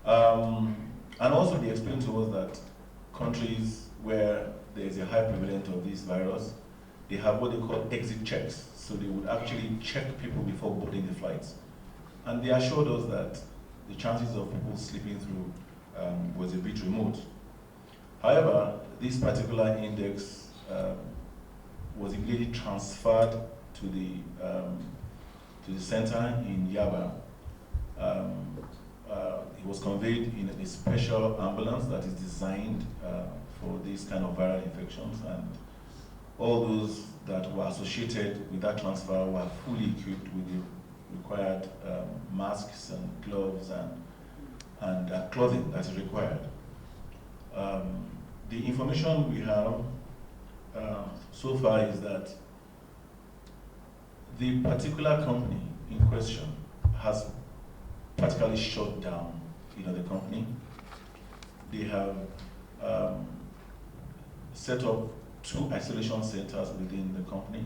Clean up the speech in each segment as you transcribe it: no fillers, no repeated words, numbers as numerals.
And also they explained to us that countries where there is a high prevalence of this virus, they have what they call exit checks. So they would actually check people before boarding the flights. And they assured us that the chances of people slipping through was a bit remote. However, this particular index was immediately transferred to the center in Yaba. It was conveyed in a special ambulance that is designed for these kind of viral infections, and all those that were associated with that transfer were fully equipped with the required masks and gloves and clothing that is required. The information we have so far is that the particular company in question has practically shut down the company. They have set up 2 isolation centers within the company.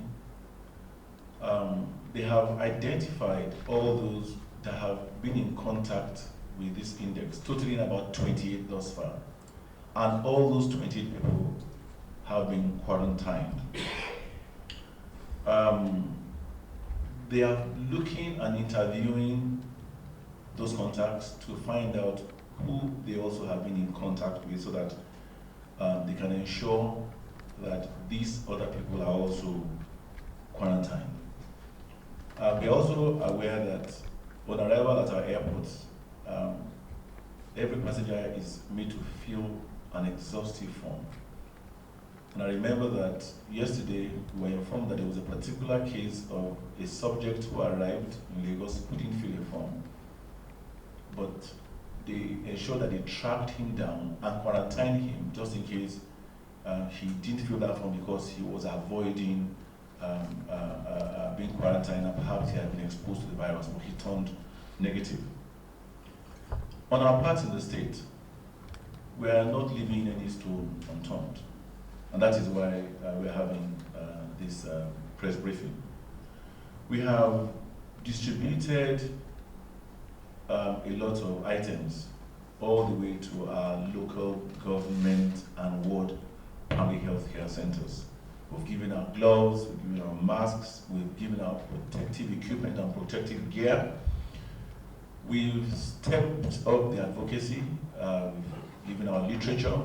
They have identified all those that have been in contact with this index, totaling about 28 thus far. And all those 28 people have been quarantined. They are looking and interviewing those contacts to find out who they also have been in contact with, so that they can ensure that these other people are also quarantined. We're also aware that on arrival at our airports, every passenger is made to fill an exhaustive form. And I remember that yesterday we were informed that there was a particular case of a subject who arrived in Lagos who didn't fill a form, but they ensured that they tracked him down and quarantined him just in case he didn't fill that form because he was avoiding being quarantined, and perhaps he had been exposed to the virus, but he turned negative. On our part in the state, we are not leaving any stone unturned, and that is why we're having this press briefing. We have distributed a lot of items all the way to our local government and ward public health care centers. We've given out gloves, we've given out masks, we've given out protective equipment and protective gear. We've stepped up the advocacy, we've given out literature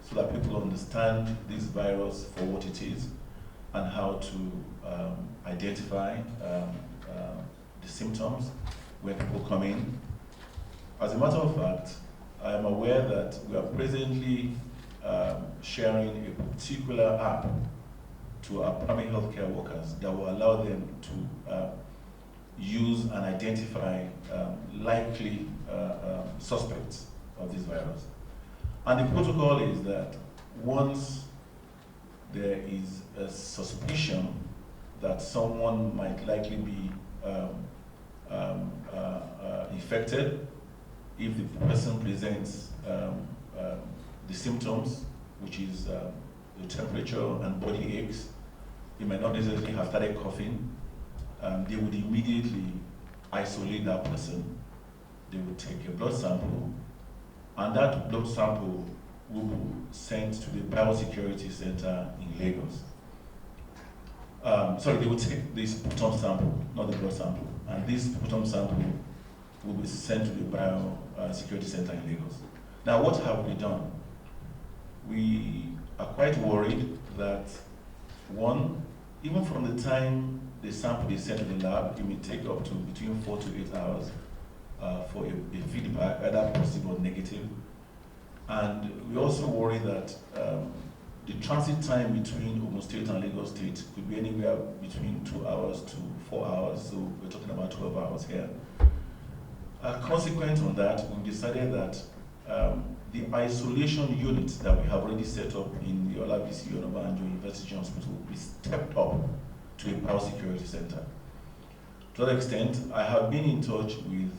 so that people understand this virus for what it is and how to identify the symptoms when people come in. As a matter of fact, I am aware that we are presently sharing a particular app to our primary healthcare workers that will allow them to use and identify likely suspects of this virus. And the protocol is that once there is a suspicion that someone might likely be infected, if the person presents the symptoms, which is the temperature and body aches, they might not necessarily have started coughing, they would immediately isolate that person. They would take a blood sample, and that blood sample will be sent to the biosecurity center in Lagos. Sorry, they will take this sputum sample, not the blood sample, and this sputum sample will be sent to the biosecurity center in Lagos. Now, what have we done? We are quite worried that, one, even from the time the sample is sent to the lab, it may take up to between 4 to 8 hours for a feedback, either positive or negative. And we also worry that the transit time between Ogun State and Lagos State could be anywhere between 2 hours to 4 hours, so we're talking about 12 hours here. Consequent on that, we decided that the isolation unit that we have already set up in the Olabisi Onabanjo University Hospital will be stepped up to a biosecurity center. To that extent, I have been in touch with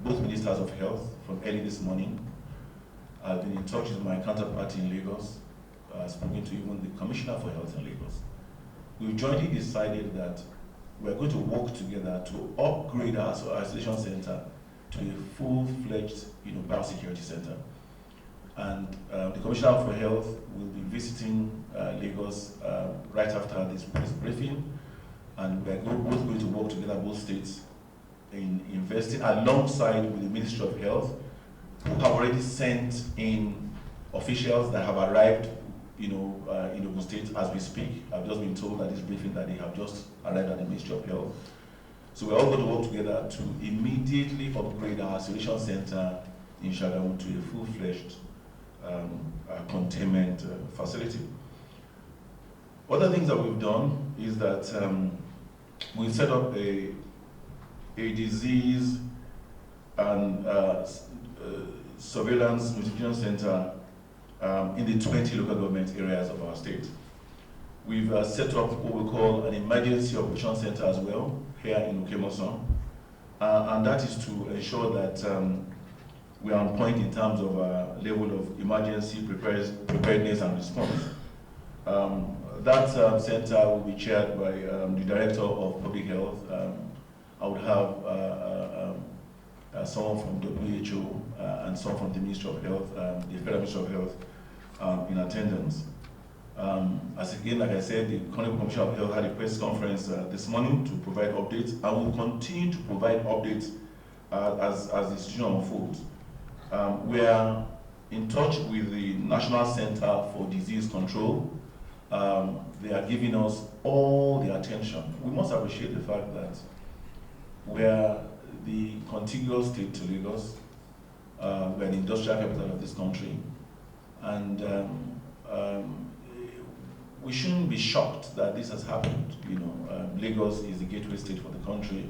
both ministers of health from early this morning. I've been in touch with my counterpart in Lagos, spoken to even the Commissioner for Health in Lagos. We've jointly decided that we're going to work together to upgrade our isolation center to a full-fledged, biosecurity center. And the Commissioner for Health will be visiting Lagos right after this press briefing, and we're both going to work together, both states, in investing alongside with the Ministry of Health, who have already sent in officials that have arrived, in Ogun State as we speak. I've just been told at this briefing that they have just arrived at the Ministry of Health. So we're all going to work together to immediately upgrade our isolation center in Shagamu to a full-fledged containment facility. Other things that we've done is that we've set up a disease and surveillance notification center in the 20 local government areas of our state. We've set up what we call an emergency operation center as well here in Okemoson, and that is to ensure that we are on point in terms of level of emergency preparedness and response. That center will be chaired by the Director of Public Health. I would have someone from WHO and someone from the Ministry of Health, the Federal Ministry of Health, in attendance. Like I said, the Honorable Commissioner of Health had a press conference this morning to provide updates, and will continue to provide updates as the situation unfolds. We are in touch with the National Center for Disease Control. They are giving us all the attention. We must appreciate the fact that we are the contiguous state to Lagos. We're the industrial capital of this country, and we shouldn't be shocked that this has happened. Lagos is the gateway state for the country,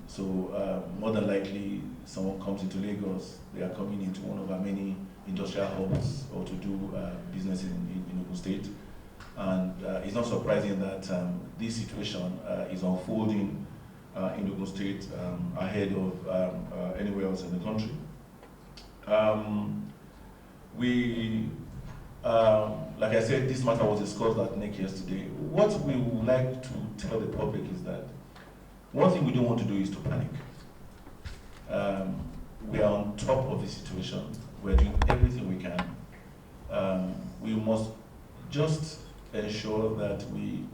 so more than likely someone comes into Lagos, they are coming into one of our many industrial hubs or to do business in Ogun State, and it's not surprising that this situation is unfolding in Ogun State ahead of anywhere else in the country. Like I said, this matter was discussed at NEC yesterday. What we would like to tell the public is that one thing we don't want to do is to panic. We are on top of the situation. We're doing everything we can. We must just ensure that we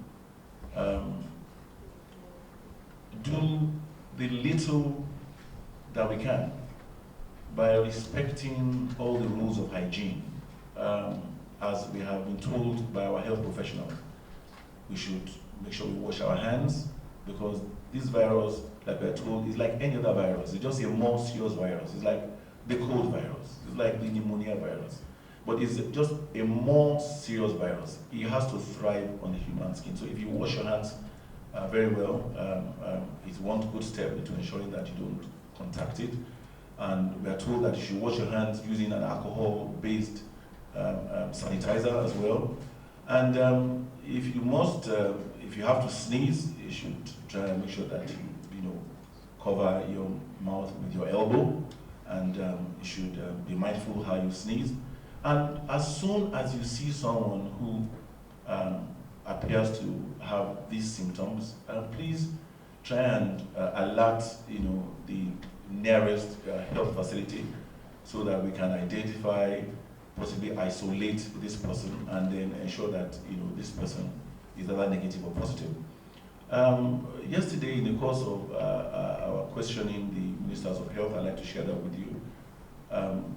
do the little that we can by respecting all the rules of hygiene. As we have been told by our health professionals, we should make sure we wash our hands, because this virus, like we're told, is like any other virus. It's just a more serious virus. It's like the cold virus. It's like the pneumonia virus. But it's just a more serious virus. It has to thrive on the human skin. So if you wash your hands very well, it's one good step into ensuring that you don't contact it. And we are told that you should wash your hands using an alcohol-based sanitizer as well. And if you have to sneeze, you should try and make sure that you cover your mouth with your elbow, and you should be mindful how you sneeze. And as soon as you see someone who appears to have these symptoms, please try and alert the nearest health facility, so that we can identify, possibly isolate this person, and then ensure that this person is either negative or positive. Yesterday, in the course of our questioning the ministers of health, I'd like to share that with you.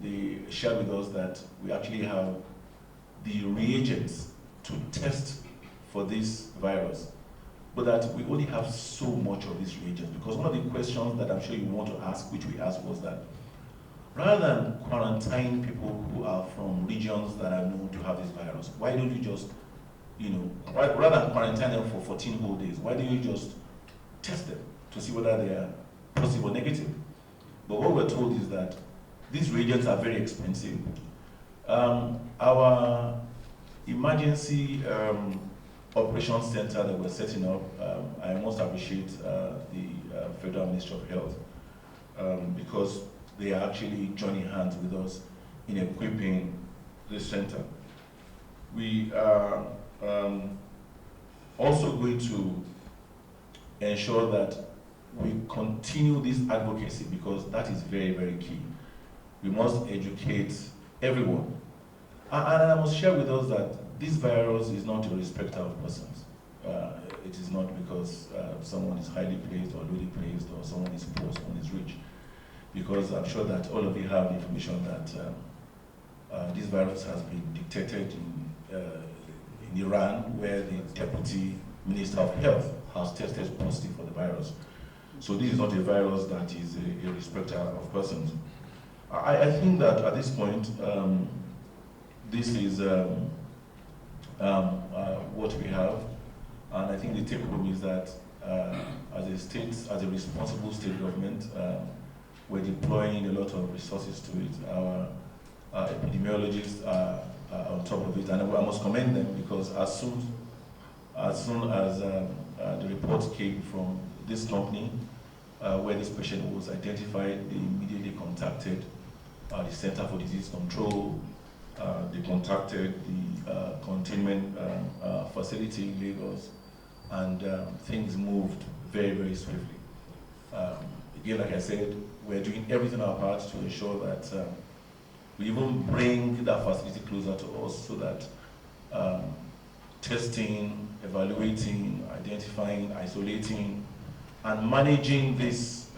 They shared with us that we actually have the reagents to test for this virus, but that we only have so much of these reagents. Because one of the questions that I'm sure you want to ask, which we asked, was that rather than quarantine people who are from regions that are known to have this virus, why don't you just, rather than quarantine them for 14 whole days, why don't you just test them to see whether they are positive or negative? But what we're told is that these reagents are very expensive. Our emergency operations center that we're setting up, I must appreciate the Federal Ministry of Health, because they are actually joining hands with us in equipping this center. We are also going to ensure that we continue this advocacy, because that is very, very key. We must educate everyone. And I must share with us that this virus is not a respecter of persons. It is not because someone is highly placed or lowly placed, or someone is poor, someone is rich. Because I'm sure that all of you have information that this virus has been detected in Iran, where the Deputy Minister of Health has tested positive for the virus. So this is not a virus that is a respecter of persons. I think that at this point, this is what we have, and I think the take home is that as a responsible state government, we're deploying a lot of resources to it. Our epidemiologists are on top of it, and I must commend them, because as soon as the report came from this company, where this patient was identified, they immediately contacted the Center for Disease Control. They contacted the containment facility in Lagos, and things moved very, very swiftly. Again, like I said, we're doing everything on our part to ensure that we even bring that facility closer to us, so that testing, evaluating, identifying, isolating, and managing this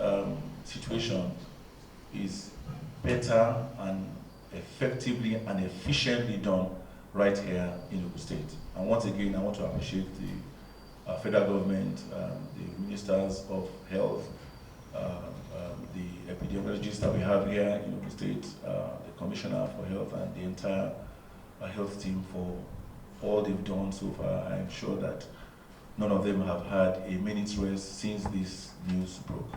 situation is better and effectively and efficiently done right here in Ogun State. And once again, I want to appreciate the federal government, the ministers of health, the epidemiologists that we have here in Ogun State, the commissioner for health, and the entire health team for all they've done so far. I'm sure that none of them have had a minute's rest since this news broke.